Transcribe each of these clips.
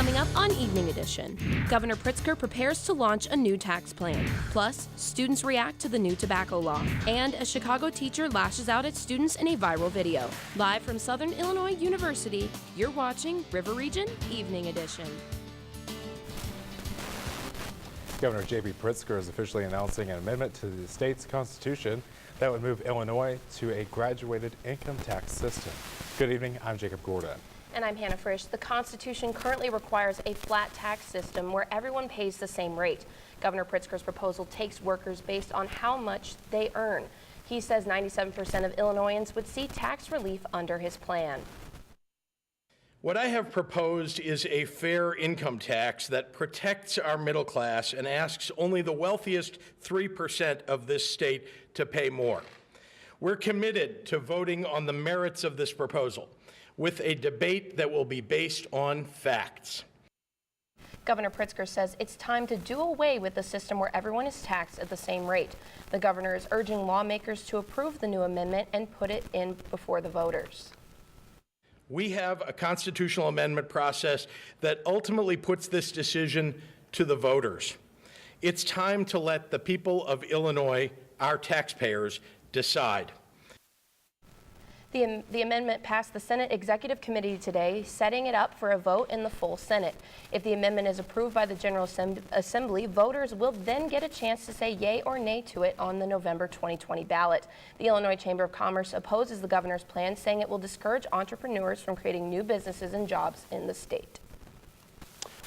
Coming up on Evening Edition, Governor Pritzker prepares to launch a new tax plan. Plus, students react to the new tobacco law. And a Chicago teacher lashes out at students in a viral video. Live from Southern Illinois University, you're watching River Region Evening Edition. Governor J.B. Pritzker is officially announcing an amendment to the state's constitution that would move Illinois to a graduated income tax system. Good evening, I'm Jacob Gordon. And I'm Hannah Frisch. The Constitution currently requires a flat tax system where everyone pays the same rate. Governor Pritzker's proposal takes workers based on how much they earn. He says 97% of Illinoisans would see tax relief under his plan. What I have proposed is a fair income tax that protects our middle class and asks only the wealthiest 3% of this state to pay more. We're committed to voting on the merits of this proposal, with a debate that will be based on facts. Governor Pritzker says it's time to do away with the system where everyone is taxed at the same rate. The governor is urging lawmakers to approve the new amendment and put it in before the voters. We have a constitutional amendment process that ultimately puts this decision to the voters. It's time to let the people of Illinois, our taxpayers, decide. The amendment passed the Senate Executive Committee today, setting it up for a vote in the full Senate. If the amendment is approved by the General Assembly, voters will then get a chance to say yay or nay to it on the November 2020 ballot. The Illinois Chamber of Commerce opposes the governor's plan, saying it will discourage entrepreneurs from creating new businesses and jobs in the state.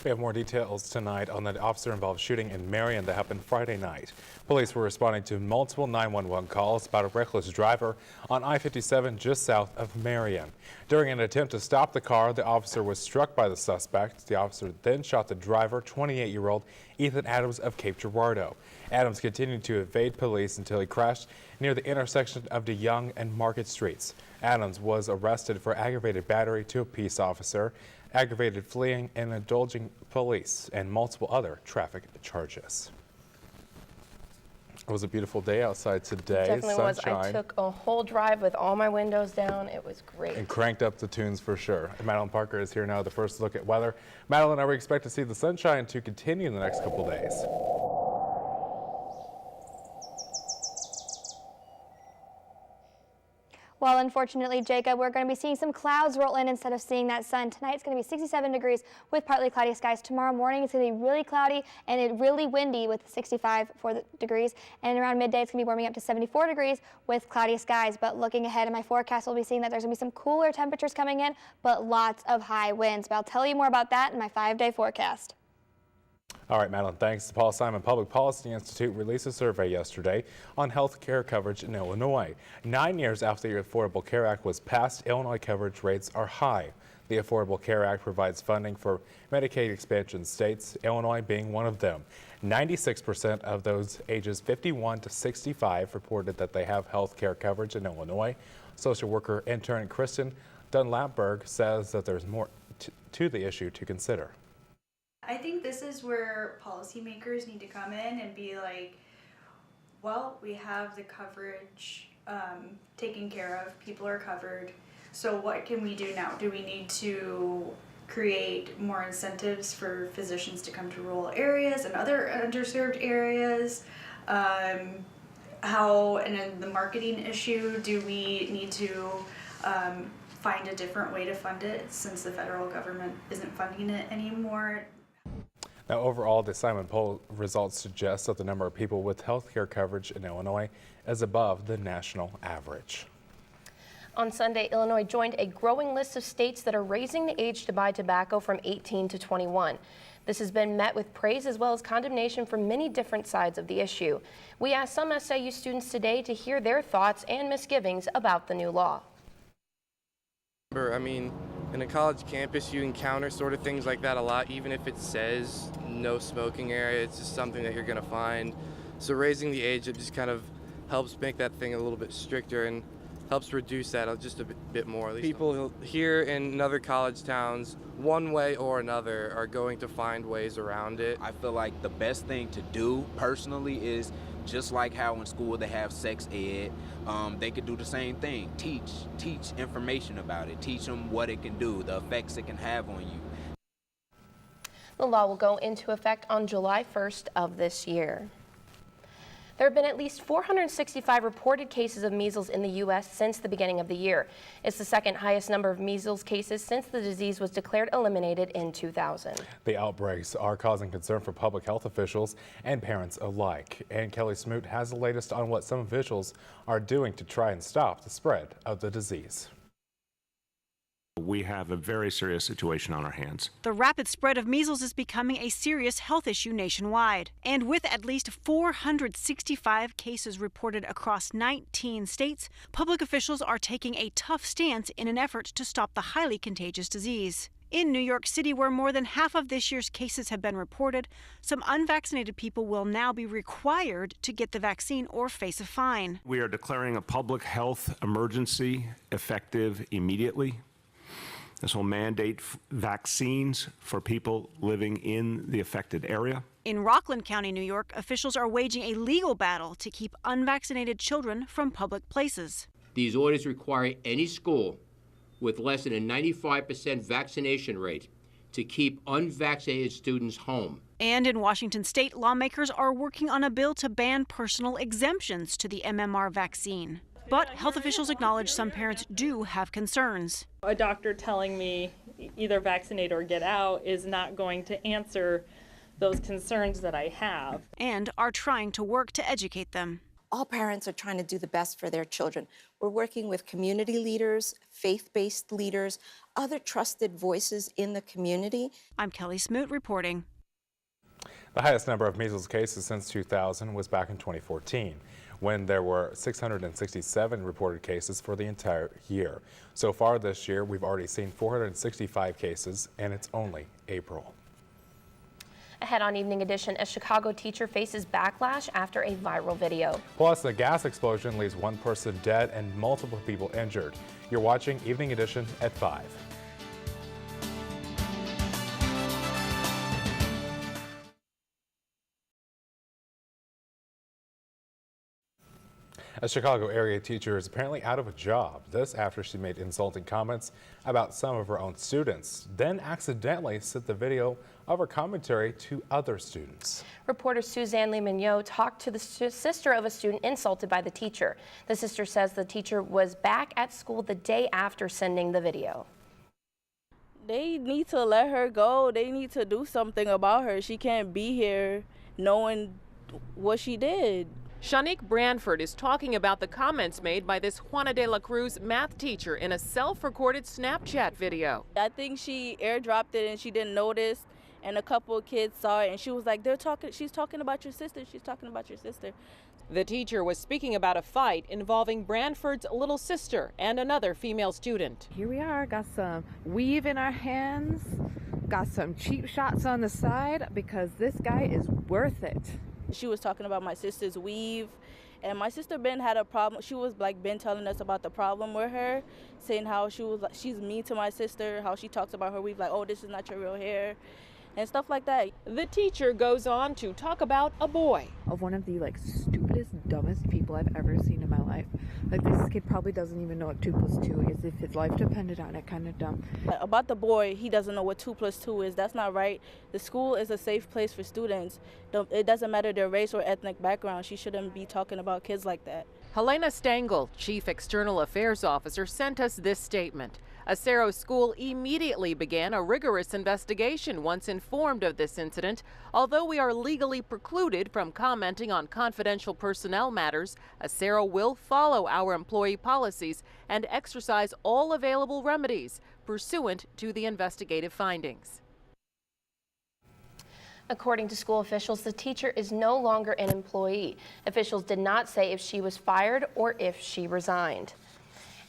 We have more details tonight on the officer-involved shooting in Marion that happened Friday night. Police were responding to multiple 911 calls about a reckless driver on I-57 just south of Marion. During an attempt to stop the car, the officer was struck by the suspect. The officer then shot the driver, 28-year-old Ethan Adams of Cape Girardeau. Adams continued to evade police until he crashed near the intersection of DeYoung and Market Streets. Adams was arrested for aggravated battery to a peace officer, aggravated fleeing and indulging police, and multiple other traffic charges. It was a beautiful day outside today. It definitely Sunshine. was. I took a whole drive with all my windows down. It was great. And cranked up the tunes for sure. Madeline Parker is here now with the first look at weather. Madeline, are we expect to see the sunshine to continue in the next couple days? Well, unfortunately, Jacob, we're going to be seeing some clouds roll in instead of seeing that sun. Tonight it's going to be 67 degrees with partly cloudy skies. Tomorrow morning it's going to be really cloudy and really windy with 65 degrees. And around midday it's going to be warming up to 74 degrees with cloudy skies. But looking ahead in my forecast, we'll be seeing that there's going to be some cooler temperatures coming in, but lots of high winds. But I'll tell you more about that in my 5-day forecast. All right, Madeline, thanks. The Paul Simon Public Policy Institute released a survey yesterday on health care coverage in Illinois. 9 years after the Affordable Care Act was passed, Illinois coverage rates are high. The Affordable Care Act provides funding for Medicaid expansion states, Illinois being one of them. 96% of those ages 51 to 65 reported that they have health care coverage in Illinois. Social worker intern Kristen Dunlapberg says that there's more to the issue to consider. I think this is where policymakers need to come in and be like, well, we have the coverage taken care of, people are covered, so what can we do now? Do we need to create more incentives for physicians to come to rural areas and other underserved areas? And then the marketing issue, do we need to find a different way to fund it since the federal government isn't funding it anymore? Now, overall, the Simon poll results suggest that the number of people with health care coverage in Illinois is above the national average. On Sunday, Illinois joined a growing list of states that are raising the age to buy tobacco from 18 to 21. This has been met with praise as well as condemnation from many different sides of the issue. We asked some SIU students today to hear their thoughts and misgivings about the new law. I mean, in a college campus, you encounter sort of things like that a lot, even if it says no smoking area, it's just something that you're going to find. So raising the age, it just kind of helps make that thing a little bit stricter and helps reduce that just a bit more. At least people here in other college towns, one way or another, are going to find ways around it. I feel like the best thing to do personally is just like how in school they have sex ed, they could do the same thing. Teach information about it. Teach them what it can do, the effects it can have on you. The law will go into effect on July 1st of this year. There have been at least 465 reported cases of measles in the U.S. since the beginning of the year. It's the second highest number of measles cases since the disease was declared eliminated in 2000. The outbreaks are causing concern for public health officials and parents alike. And Kelly Smoot has the latest on what some officials are doing to try and stop the spread of the disease. We have a very serious situation on our hands. The rapid spread of measles is becoming a serious health issue nationwide. And with at least 465 cases reported across 19 states, public officials are taking a tough stance in an effort to stop the highly contagious disease. In New York City, where more than half of this year's cases have been reported, some unvaccinated people will now be required to get the vaccine or face a fine. We are declaring a public health emergency effective immediately. This will mandate vaccines for people living in the affected area. In Rockland County, New York, officials are waging a legal battle to keep unvaccinated children from public places. These orders require any school with less than a 95% vaccination rate to keep unvaccinated students home. And in Washington state, lawmakers are working on a bill to ban personal exemptions to the MMR vaccine. But health officials acknowledge some parents do have concerns. A doctor telling me either vaccinate or get out is not going to answer those concerns that I have. And are trying to work to educate them. All parents are trying to do the best for their children. We're working with community leaders, faith-based leaders, other trusted voices in the community. I'm Kelly Smoot reporting. The highest number of measles cases since 2000 was back in 2014, when there were 667 reported cases for the entire year. So far this year, we've already seen 465 cases, and it's only April. Ahead on Evening Edition, a Chicago teacher faces backlash after a viral video. Plus, a gas explosion leaves one person dead and multiple people injured. You're watching Evening Edition at 5. A Chicago area teacher is apparently out of a job. This after she made insulting comments about some of her own students, then accidentally sent the video of her commentary to other students. Reporter Suzanne Lee Mignot talked to the sister of a student insulted by the teacher. The sister says the teacher was back at school the day after sending the video. They need to let her go. They need to do something about her. She can't be here knowing what she did. Shanique Branford is talking about the comments made by this Juana de la Cruz math teacher in a self-recorded Snapchat video. I think she airdropped it and she didn't notice, and a couple of kids saw it and she was like, she's talking about your sister, she's talking about your sister. The teacher was speaking about a fight involving Branford's little sister and another female student. Here we are, got some weave in our hands, got some cheap shots on the side because this guy is worth it. She was talking about my sister's weave, and my sister Ben had a problem. She was like Ben telling us about the problem with her, saying how she's mean to my sister, how she talks about her weave, like, oh, this is not your real hair, and stuff like that. The teacher goes on to talk about a boy. Of one of the stupidest, dumbest people I've ever seen in my life. Like, this kid probably doesn't even know what 2 + 2 is. If his life depended on it, kind of dumb. About the boy, he doesn't know what 2 + 2 is. That's not right. The school is a safe place for students. It doesn't matter their race or ethnic background. She shouldn't be talking about kids like that. Helena Stengel, Chief External Affairs Officer, sent us this statement. Acero School immediately began a rigorous investigation once informed of this incident. Although we are legally precluded from commenting on confidential personnel matters, Acero will follow our employee policies and exercise all available remedies pursuant to the investigative findings. According to school officials, the teacher is no longer an employee. Officials did not say if she was fired or if she resigned.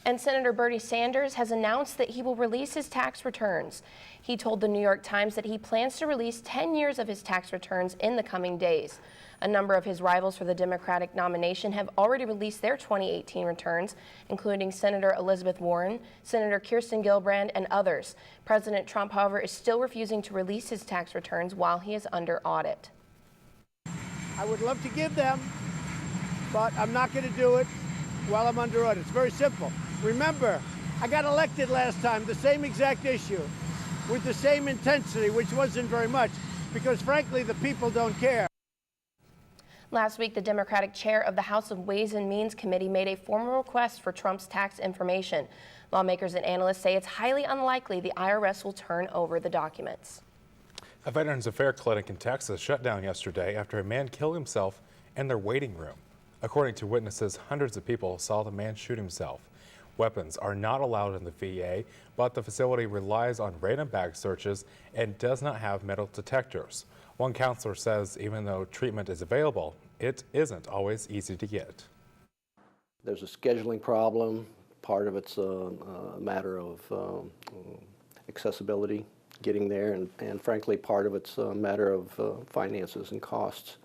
And Senator Bernie Sanders has announced that he will release his tax returns. He told the New York Times that he plans to release 10 years of his tax returns in the coming days. A number of his rivals for the Democratic nomination have already released their 2018 returns, including Senator Elizabeth Warren, Senator Kirsten Gillibrand, and others. President Trump, however, is still refusing to release his tax returns while he is under audit. I would love to give them, but I'm not going to do it while I'm under audit. It's very simple. Remember, I got elected last time, the same exact issue. with the same intensity, which wasn't very much, because frankly, the people don't care. Last week, the Democratic chair of the House of Ways and Means Committee made a formal request for Trump's tax information. Lawmakers and analysts say it's highly unlikely the IRS will turn over the documents. A Veterans Affairs clinic in Texas shut down yesterday after a man killed himself in their waiting room. According to witnesses, hundreds of people saw the man shoot himself. Weapons are not allowed in the VA, but the facility relies on random bag searches and does not have metal detectors. One counselor says even though treatment is available, it isn't always easy to get. There's a scheduling problem. Part of it's a matter of accessibility, getting there, and frankly, part of it's a matter of finances and costs.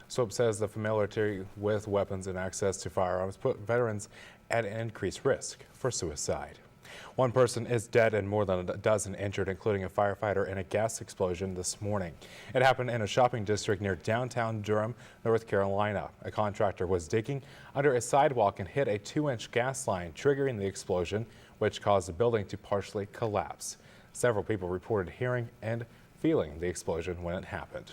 Swope says the familiarity with weapons and access to firearms put veterans at an increased risk for suicide. One person is dead and more than a dozen injured, including a firefighter in a gas explosion this morning. It happened in a shopping district near downtown Durham, North Carolina. A contractor was digging under a sidewalk and hit a 2-inch gas line, triggering the explosion, which caused the building to partially collapse. Several people reported hearing and feeling the explosion when it happened.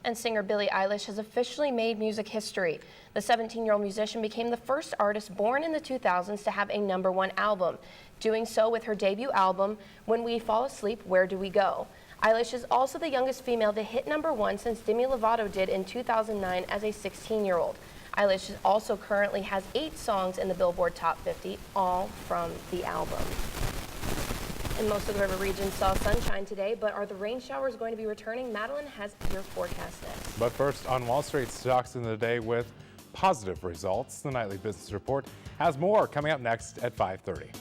And singer Billie Eilish has officially made music history. The 17-year-old musician became the first artist born in the 2000s to have a #1 album, doing so with her debut album, When We Fall Asleep, Where Do We Go? Eilish is also the youngest female to hit #1 since Demi Lovato did in 2009 as a 16-year-old. Eilish also currently has 8 songs in the Billboard Top 50, all from the album. And most of the river region saw sunshine today, but are the rain showers going to be returning? Madeline has your forecast next. But first, on Wall Street, stocks in the day with positive results. The Nightly Business Report has more coming up next at 5:30.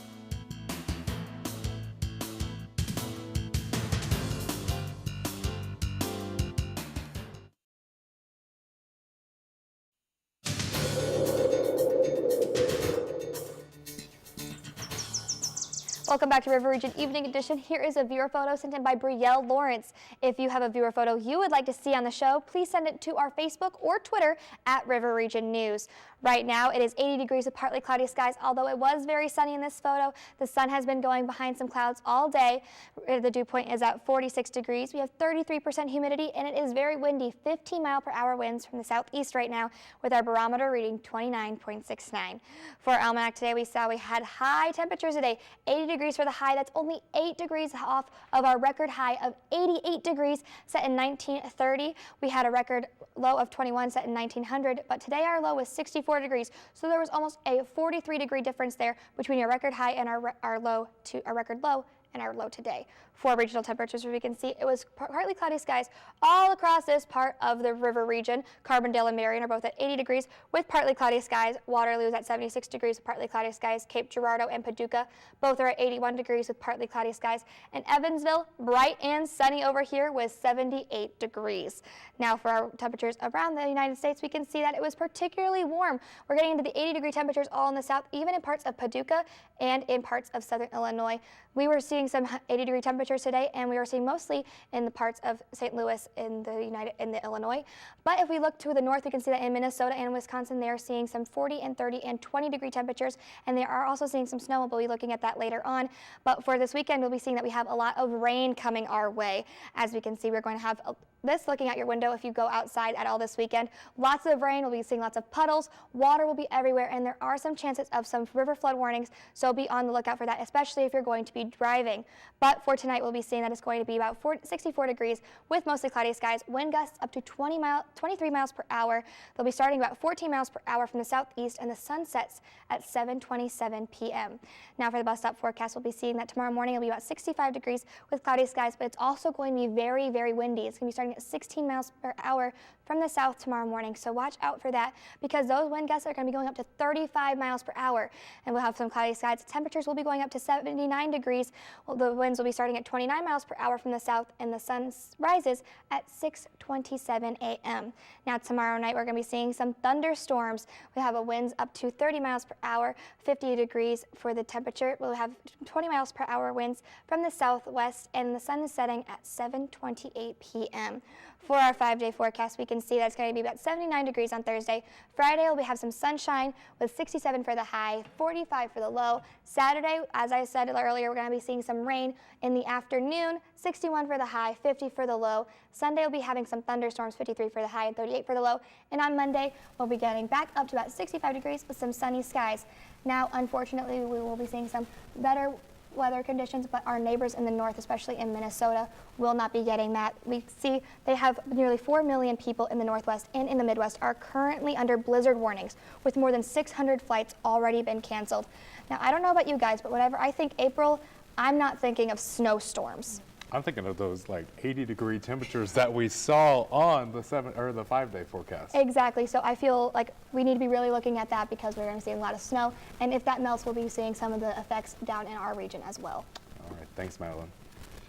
Welcome back to River Region Evening Edition. Here is a viewer photo sent in by Brielle Lawrence. If you have a viewer photo you would like to see on the show, please send it to our Facebook or Twitter at River Region News. Right now it is 80 degrees with partly cloudy skies, although it was very sunny in this photo. The sun has been going behind some clouds all day. The dew point is at 46 degrees. We have 33% humidity and it is very windy, 15-mile-per-hour winds from the southeast right now, with our barometer reading 29.69. For our almanac today, we had high temperatures today, 80 degrees for the high. That's only 8 degrees off of our record high of 88 degrees set in 1930. We had a record low of 21 set in 1900, but today our low was 64 degrees. So there was almost a 43-degree difference there between our record high and our record low and our low today. For regional temperatures, as we can see, it was partly cloudy skies all across this part of the river region. Carbondale and Marion are both at 80 degrees with partly cloudy skies. Waterloo is at 76 degrees with partly cloudy skies. Cape Girardeau and Paducah both are at 81 degrees with partly cloudy skies. And Evansville, bright and sunny over here with 78 degrees. Now for our temperatures around the United States, we can see that it was particularly warm. We're getting into the 80-degree temperatures all in the south, even in parts of Paducah and in parts of southern Illinois. We were seeing some 80-degree temperatures today, and we were seeing mostly in the parts of St. Louis in the Illinois. But if we look to the north, we can see that in Minnesota and Wisconsin, they are seeing some 40 and 30 and 20-degree temperatures, and they are also seeing some snow. We'll be looking at that later on. But for this weekend, we'll be seeing that we have a lot of rain coming our way. As we can see, we're going to have this looking out your window if you go outside at all this weekend. Lots of rain. We'll be seeing lots of puddles. Water will be everywhere, and there are some chances of some river flood warnings, so be on the lookout for that, especially if you're going to be driving. But for tonight, we'll be seeing that it's going to be about 64 degrees with mostly cloudy skies. Wind gusts up to 23 miles per hour. They'll be starting about 14 miles per hour from the southeast, and the sun sets at 7:27 p.m. Now for the bus stop forecast, we'll be seeing that tomorrow morning it'll be about 65 degrees with cloudy skies, but it's also going to be very, very windy. It's going to be starting at 16 miles per hour from the south tomorrow morning. So watch out for that, because those wind gusts are going to be going up to 35 miles per hour. And we'll have some cloudy skies. Temperatures will be going up to 79 degrees. Well, the winds will be starting at 29 miles per hour from the south, and the sun rises at 6:27 a.m. Now tomorrow night, we're going to be seeing some thunderstorms. We have winds up to 30 miles per hour, 50 degrees for the temperature. We'll have 20 miles per hour winds from the southwest, and the sun is setting at 7:28 p.m. For our 5-day forecast, we can see that it's going to be about 79 degrees on Thursday. Friday, we'll have some sunshine with 67 for the high, 45 for the low. Saturday, as I said earlier, we're going to be seeing some rain in the afternoon, 61 for the high, 50 for the low. Sunday, we'll be having some thunderstorms, 53 for the high and 38 for the low. And on Monday, we'll be getting back up to about 65 degrees with some sunny skies. Now, unfortunately, we will be seeing some better weather conditions, but our neighbors in the north, especially in Minnesota, will not be getting that. We see they have nearly 4 million people in the Northwest and in the Midwest are currently under blizzard warnings, with more than 600 flights already been canceled. Now, I don't know about you guys, but whenever I think April, I'm not thinking of snowstorms. I'm thinking of those like 80-degree temperatures that we saw on the 5-day forecast. Exactly. So I feel like we need to be really looking at that because we're going to see a lot of snow. And if that melts, we'll be seeing some of the effects down in our region as well. All right. Thanks, Madeline.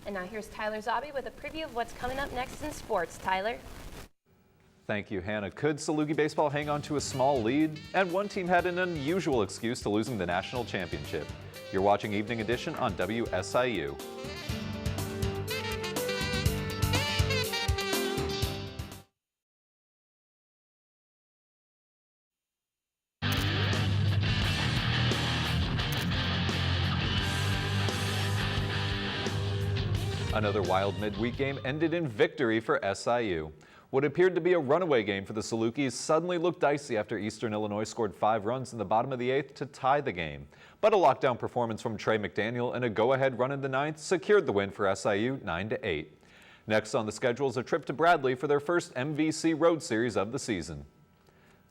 And now here's Tyler Zabi with a preview of what's coming up next in sports. Tyler? Thank you, Hannah. Could Saluki baseball hang on to a small lead? And one team had an unusual excuse to losing the national championship. You're watching Evening Edition on WSIU. Another wild midweek game ended in victory for SIU. What appeared to be a runaway game for the Salukis suddenly looked dicey after Eastern Illinois scored 5 runs in the bottom of the 8th to tie the game. But a lockdown performance from Trey McDaniel and a go-ahead run in the 9th secured the win for SIU 9-8. Next on the schedule is a trip to Bradley for their first MVC Road Series of the season.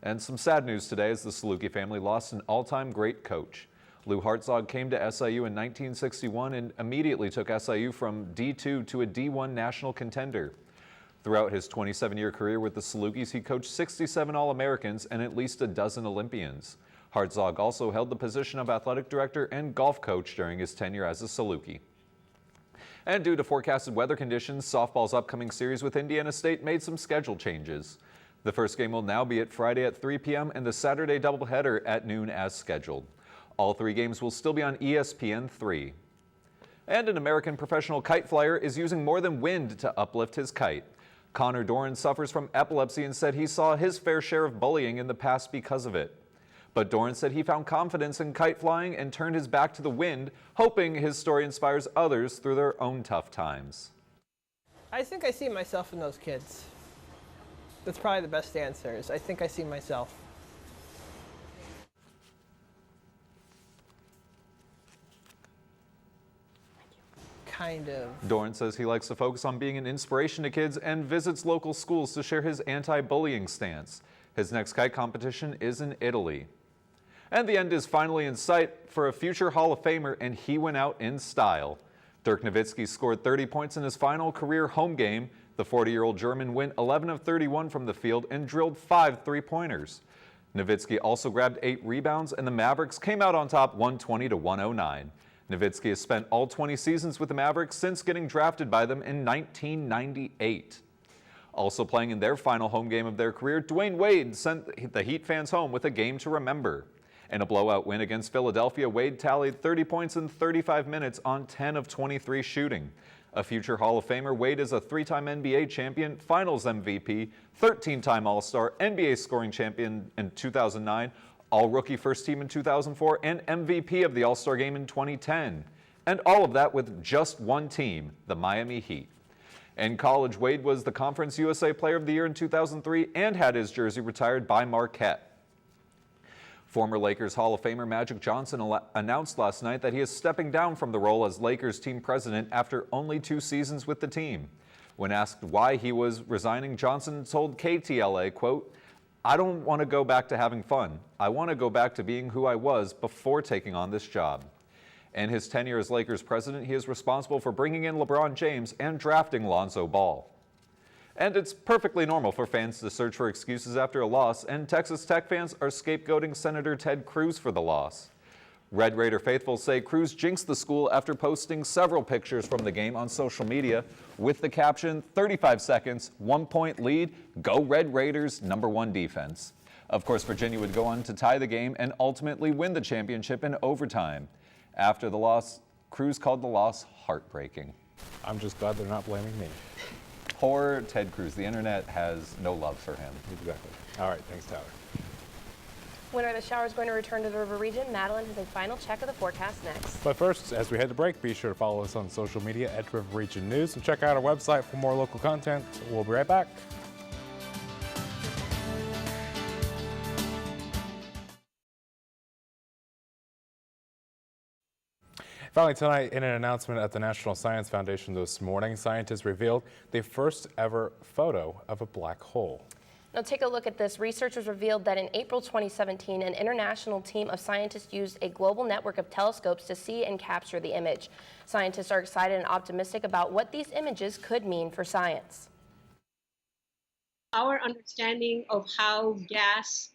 And some sad news today as the Saluki family lost an all-time great coach. Lou Hartzog came to SIU in 1961 and immediately took SIU from D2 to a D1 national contender. Throughout his 27-year career with the Salukis, he coached 67 All-Americans and at least a dozen Olympians. Hartzog also held the position of athletic director and golf coach during his tenure as a Saluki. And due to forecasted weather conditions, softball's upcoming series with Indiana State made some schedule changes. The first game will now be at Friday at 3 p.m. and the Saturday doubleheader at noon as scheduled. All 3 games will still be on ESPN3. And an American professional kite flyer is using more than wind to uplift his kite. Connor Doran suffers from epilepsy and said he saw his fair share of bullying in the past because of it. But Doran said he found confidence in kite flying and turned his back to the wind, hoping his story inspires others through their own tough times. I think I see myself in those kids. That's probably the best answer, is I think I see myself. Kind of. Doran says he likes to focus on being an inspiration to kids and visits local schools to share his anti-bullying stance. His next kite competition is in Italy. And the end is finally in sight for a future Hall of Famer, and he went out in style. Dirk Nowitzki scored 30 points in his final career home game. The 40-year-old German went 11 of 31 from the field and drilled 5 three-pointers. Nowitzki also grabbed 8 rebounds, and the Mavericks came out on top 120-109. Nowitzki has spent all 20 seasons with the Mavericks since getting drafted by them in 1998. Also playing in their final home game of their career, Dwayne Wade sent the Heat fans home with a game to remember. In a blowout win against Philadelphia, Wade tallied 30 points in 35 minutes on 10 of 23 shooting. A future Hall of Famer, Wade is a 3-time NBA champion, Finals MVP, 13-time All-Star, NBA scoring champion in 2009, All-Rookie First Team in 2004, and MVP of the All-Star Game in 2010. And all of that with just one team, the Miami Heat. In college, Wade was the Conference USA Player of the Year in 2003 and had his jersey retired by Marquette. Former Lakers Hall of Famer Magic Johnson announced last night that he is stepping down from the role as Lakers team president after only 2 seasons with the team. When asked why he was resigning, Johnson told KTLA, quote, "I don't want to go back to having fun. I want to go back to being who I was before taking on this job." In his tenure as Lakers president, he is responsible for bringing in LeBron James and drafting Lonzo Ball. And it's perfectly normal for fans to search for excuses after a loss, and Texas Tech fans are scapegoating Senator Ted Cruz for the loss. Red Raider faithful say Cruz jinxed the school after posting several pictures from the game on social media with the caption, 35 seconds, 1-point lead, go Red Raiders, #1 defense. Of course, Virginia would go on to tie the game and ultimately win the championship in overtime. After the loss, Cruz called the loss heartbreaking. I'm just glad they're not blaming me. Poor Ted Cruz. The internet has no love for him. Exactly. All right, thanks, Tyler. When are the showers going to return to the river region? Madeline has a final check of the forecast next. But first, as we head to break, be sure to follow us on social media at River Region News and check out our website for more local content. We'll be right back. Finally tonight, in an announcement at the National Science Foundation this morning, scientists revealed the first ever photo of a black hole. Now take a look at this. Researchers revealed that in April 2017, an international team of scientists used a global network of telescopes to see and capture the image. Scientists are excited and optimistic about what these images could mean for science. Our understanding of how gas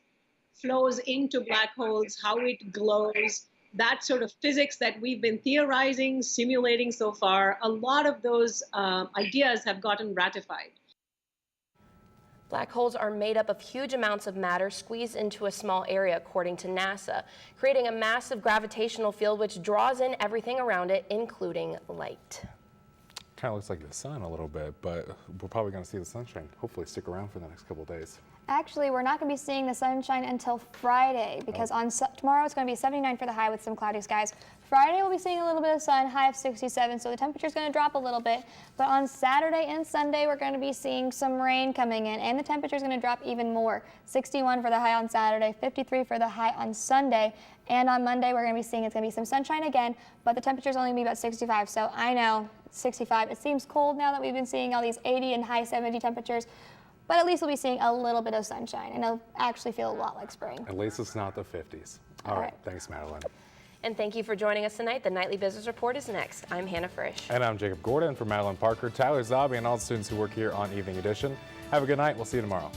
flows into black holes, how it glows, that sort of physics that we've been theorizing, simulating so far, a lot of those ideas have gotten ratified. Black holes are made up of huge amounts of matter squeezed into a small area, according to NASA, creating a massive gravitational field which draws in everything around it, including light. Kind of looks like the sun a little bit, but we're probably going to see the sunshine. Hopefully stick around for the next couple of days. Actually, we're not going to be seeing the sunshine until Friday because tomorrow it's going to be 79 for the high with some cloudy skies. Friday we'll be seeing a little bit of sun, high of 67, so the temperature's going to drop a little bit. But on Saturday and Sunday we're going to be seeing some rain coming in, and the temperature's going to drop even more. 61 for the high on Saturday, 53 for the high on Sunday, and on Monday we're going to be seeing it's going to be some sunshine again, but the temperature's only going to be about 65. So I know 65. It seems cold now that we've been seeing all these 80 and high 70 temperatures. But at least we'll be seeing a little bit of sunshine, and it'll actually feel a lot like spring. At least it's not the 50s. All right. Thanks, Madeline. And thank you for joining us tonight. The Nightly Business Report is next. I'm Hannah Frisch. And I'm Jacob Gordon for Madeline Parker, Tyler Zabi, and all the students who work here on Evening Edition. Have a good night. We'll see you tomorrow.